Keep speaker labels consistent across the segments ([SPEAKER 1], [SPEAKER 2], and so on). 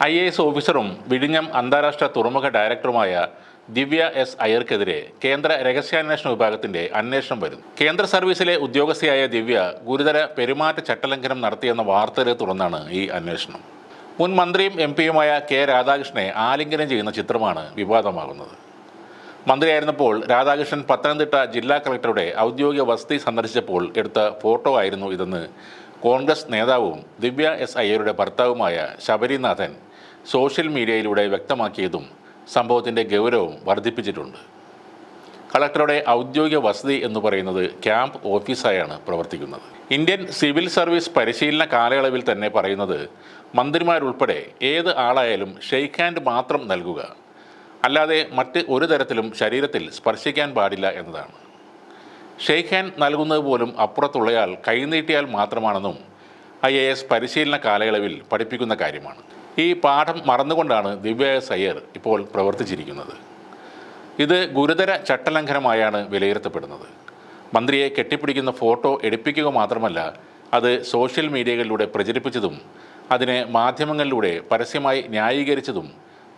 [SPEAKER 1] IAS ഓഫീസറും വിഴിഞ്ഞം അന്താരാഷ്ട്ര തുറമുഖ ഡയറക്ടറുമായ ദിവ്യ എസ് അയ്യർക്കെതിരെ കേന്ദ്ര രഹസ്യാന്വേഷണ വിഭാഗത്തിന്റെ അന്വേഷണം വരുന്നു. കേന്ദ്ര സർവീസിലെ ഉദ്യോഗസ്ഥയായ ദിവ്യ ഗുരുതര പെരുമാറ്റ ചട്ടലംഘനം നടത്തിയെന്ന വാർത്തയെ തുടർന്നാണ് ഈ അന്വേഷണം. മുൻ മന്ത്രിയും MP-യുമായ കെ രാധാകൃഷ്ണനെ ആലിംഗനം ചെയ്യുന്ന ചിത്രമാണ് വിവാദമാകുന്നത്. മന്ത്രിയായിരുന്നപ്പോൾ രാധാകൃഷ്ണൻ പത്തനംതിട്ട ജില്ലാ കളക്ടറുടെ ഔദ്യോഗിക വസതി സന്ദർശിച്ചപ്പോൾ എടുത്ത ഫോട്ടോ ആയിരുന്നു ഇതെന്ന് കോൺഗ്രസ് നേതാവും ദിവ്യ എസ് അയ്യരുടെ ഭർത്താവുമായ ശബരിനാഥൻ സോഷ്യൽ മീഡിയയിലൂടെ വ്യക്തമാക്കിയതും സംഭവത്തിൻ്റെ ഗൗരവം വർദ്ധിപ്പിച്ചിട്ടുണ്ട്. കളക്ടറുടെ ഔദ്യോഗിക വസതി എന്ന് പറയുന്നത് ക്യാമ്പ് ഓഫീസായാണ് പ്രവർത്തിക്കുന്നത്. ഇന്ത്യൻ സിവിൽ സർവീസ് പരിശീലന കാലയളവിൽ തന്നെ പറയുന്നത് മന്ത്രിമാരുൾപ്പെടെ ഏത് ആളായാലും ഷെയ്ക്ക് ഹാൻഡ് മാത്രം നൽകുക, അല്ലാതെ മറ്റ് ഒരു തരത്തിലും ശരീരത്തിൽ സ്പർശിക്കാൻ പാടില്ല എന്നതാണ്. ഷെയ്ക്ക് ഹാൻഡ് നൽകുന്നത് പോലും അപ്പുറത്തുള്ളയാൾ കൈനീട്ടിയാൽ മാത്രമാണെന്നും IAS പരിശീലന കാലയളവിൽ പഠിപ്പിക്കുന്ന കാര്യമാണ്. ഈ പാഠം മറന്നുകൊണ്ടാണ് ദിവ്യ എസ് അയ്യർ ഇപ്പോൾ പ്രവർത്തിച്ചിരിക്കുന്നത്. ഇത് ഗുരുതര ചട്ടലംഘനമായാണ് വിലയിരുത്തപ്പെടുന്നത്. മന്ത്രിയെ കെട്ടിപ്പിടിക്കുന്ന ഫോട്ടോ എടുപ്പിക്കുക മാത്രമല്ല, അത് സോഷ്യൽ മീഡിയകളിലൂടെ പ്രചരിപ്പിച്ചതും അതിനെ മാധ്യമങ്ങളിലൂടെ പരസ്യമായി ന്യായീകരിച്ചതും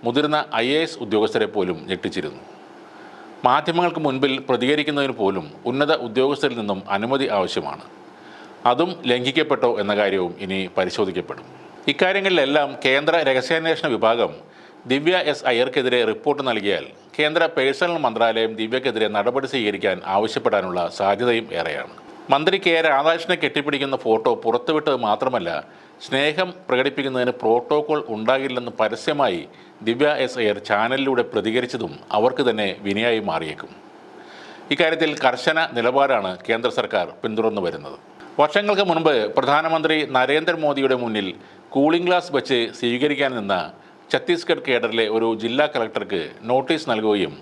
[SPEAKER 1] മുതിർന്ന IAS ഉദ്യോഗസ്ഥരെ പോലും ഞെട്ടിച്ചിരുന്നു. മാധ്യമങ്ങൾക്ക് മുൻപിൽ പ്രതികരിക്കുന്നതിന് പോലും ഉന്നത ഉദ്യോഗസ്ഥരിൽ നിന്നും അനുമതി ആവശ്യമാണ്. അതും ലംഘിക്കപ്പെട്ടോ എന്ന കാര്യവും ഇനി പരിശോധിക്കപ്പെടും. ഇക്കാര്യങ്ങളിലെല്ലാം കേന്ദ്ര രഹസ്യാന്വേഷണ വിഭാഗം ദിവ്യ എസ് അയ്യർക്കെതിരെ റിപ്പോർട്ട് നൽകിയാൽ കേന്ദ്ര പേഴ്സണൽ മന്ത്രാലയം ദിവ്യക്കെതിരെ നടപടി സ്വീകരിക്കാൻ ആവശ്യപ്പെടാനുള്ള സാധ്യതയും ഏറെയാണ്. മന്ത്രി കെ രാധാകൃഷ്ണനെ കെട്ടിപ്പിടിക്കുന്ന ഫോട്ടോ പുറത്തുവിട്ടത് മാത്രമല്ല, സ്നേഹം പ്രകടിപ്പിക്കുന്നതിന് പ്രോട്ടോകോൾ ഉണ്ടാകില്ലെന്ന് പരസ്യമായി ദിവ്യ എസ് അയ്യർ ചാനലിലൂടെ പ്രതികരിച്ചതും അവർക്ക് തന്നെ വിനയായി മാറിയേക്കും. ഇക്കാര്യത്തിൽ കർശന നിലപാടാണ് കേന്ദ്ര സർക്കാർ പിന്തുടർന്നു വരുന്നത്. വർഷങ്ങൾക്ക് മുൻപ് പ്രധാനമന്ത്രി നരേന്ദ്രമോദിയുടെ മുന്നിൽ കൂളിംഗ് ഗ്ലാസ് വെച്ച് സ്വീകരിക്കാൻ നിന്ന ഛത്തീസ്ഗഡ് കേഡറിലെ ഒരു ജില്ലാ കളക്ടർക്ക് നോട്ടീസ് നൽകുകയും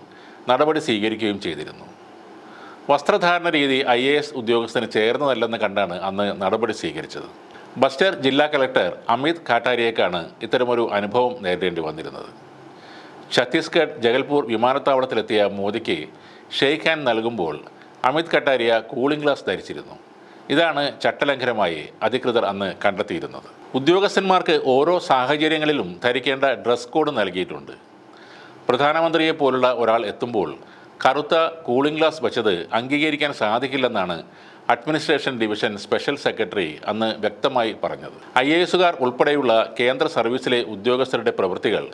[SPEAKER 1] നടപടി സ്വീകരിക്കുകയും ചെയ്തിരുന്നു. വസ്ത്രധാരണ രീതി IAS ഉദ്യോഗസ്ഥന് ചേർന്നതല്ലെന്ന് കണ്ടാണ് അന്ന് നടപടി സ്വീകരിച്ചത്. ബസ്റ്റർ ജില്ലാ കളക്ടർ അമിത് കാട്ടാരിയേക്കാണ് ഇത്തരമൊരു അനുഭവം നേരിടേണ്ടി വന്നിരുന്നത്. ഛത്തീസ്ഗഡ് ജഗൽപൂർ വിമാനത്താവളത്തിലെത്തിയ മോദിക്ക് ഷെയ്ക്ക് ഹാൻഡ് നൽകുമ്പോൾ അമിത് കട്ടാരിയ കൂളിംഗ് ഗ്ലാസ് ധരിച്ചിരുന്നു. ഇതാണ് ചട്ടലംഘനമായി അധികൃതർ അന്ന് കണ്ടെത്തിയിരുന്നത്. ഉദ്യോഗസ്ഥന്മാർക്ക് ഓരോ സാഹചര്യങ്ങളിലും ധരിക്കേണ്ട ഡ്രസ് കോഡ് നൽകിയിട്ടുണ്ട്. പ്രധാനമന്ത്രിയെ പോലുള്ള ഒരാൾ എത്തുമ്പോൾ കറുത്ത കൂളിംഗ് ഗ്ലാസ് വച്ചത് അംഗീകരിക്കാൻ സാധിക്കില്ലെന്നാണ് അഡ്മിനിസ്ട്രേഷൻ ഡിവിഷൻ സ്പെഷ്യൽ സെക്രട്ടറി അന്ന് വ്യക്തമായി പറഞ്ഞത്. IASകാർ ഉൾപ്പെടെയുള്ള കേന്ദ്ര സർവീസിലെ ഉദ്യോഗസ്ഥരുടെ പ്രവൃത്തികൾ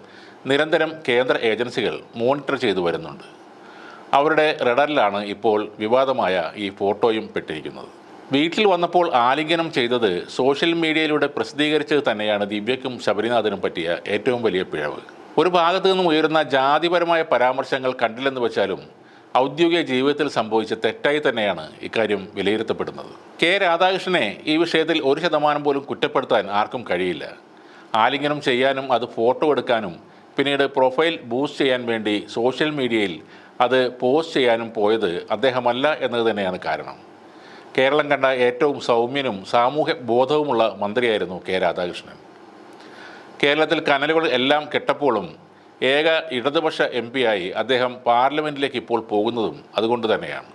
[SPEAKER 1] നിരന്തരം കേന്ദ്ര ഏജൻസികൾ മോണിറ്റർ ചെയ്തു വരുന്നുണ്ട്. അവരുടെ റഡാറിലാണ് ഇപ്പോൾ വിവാദമായ ഈ ഫോട്ടോയും പെട്ടിരിക്കുന്നത്. വീട്ടിൽ വന്നപ്പോൾ ആലിംഗനം ചെയ്തത് സോഷ്യൽ മീഡിയയിലൂടെ പ്രസിദ്ധീകരിച്ചത് തന്നെയാണ് ദിവ്യയ്ക്കും ശബരിനാഥനും പറ്റിയ ഏറ്റവും വലിയ പിഴവ്. ഒരു ഭാഗത്തു നിന്നും ഉയരുന്ന ജാതിപരമായ പരാമർശങ്ങൾ കണ്ടില്ലെന്ന് വെച്ചാലും ഔദ്യോഗിക ജീവിതത്തിൽ സംഭവിച്ച തെറ്റായി തന്നെയാണ് ഇക്കാര്യം വിലയിരുത്തപ്പെടുന്നത്. കെ രാധാകൃഷ്ണനെ ഈ വിഷയത്തിൽ 1% പോലും കുറ്റപ്പെടുത്താൻ ആർക്കും കഴിയില്ല. ആലിംഗനം ചെയ്യാനും അത് ഫോട്ടോ എടുക്കാനും പിന്നീട് പ്രൊഫൈൽ ബൂസ്റ്റ് ചെയ്യാൻ വേണ്ടി സോഷ്യൽ മീഡിയയിൽ അത് പോസ്റ്റ് ചെയ്യാനും പോയത് അദ്ദേഹമല്ല എന്നത് തന്നെയാണ് കാരണം. കേരളം കണ്ട ഏറ്റവും സൗമ്യനും സാമൂഹ്യ ബോധവുമുള്ള മന്ത്രിയായിരുന്നു കെ രാധാകൃഷ്ണൻ. കേരളത്തിൽ കനലുകൾ എല്ലാം കെട്ടപ്പോഴും ഏക ഇടതുപക്ഷ MP ആയി അദ്ദേഹം പാർലമെൻറ്റിലേക്ക് ഇപ്പോൾ പോകുന്നതും അതുകൊണ്ട് തന്നെയാണ്.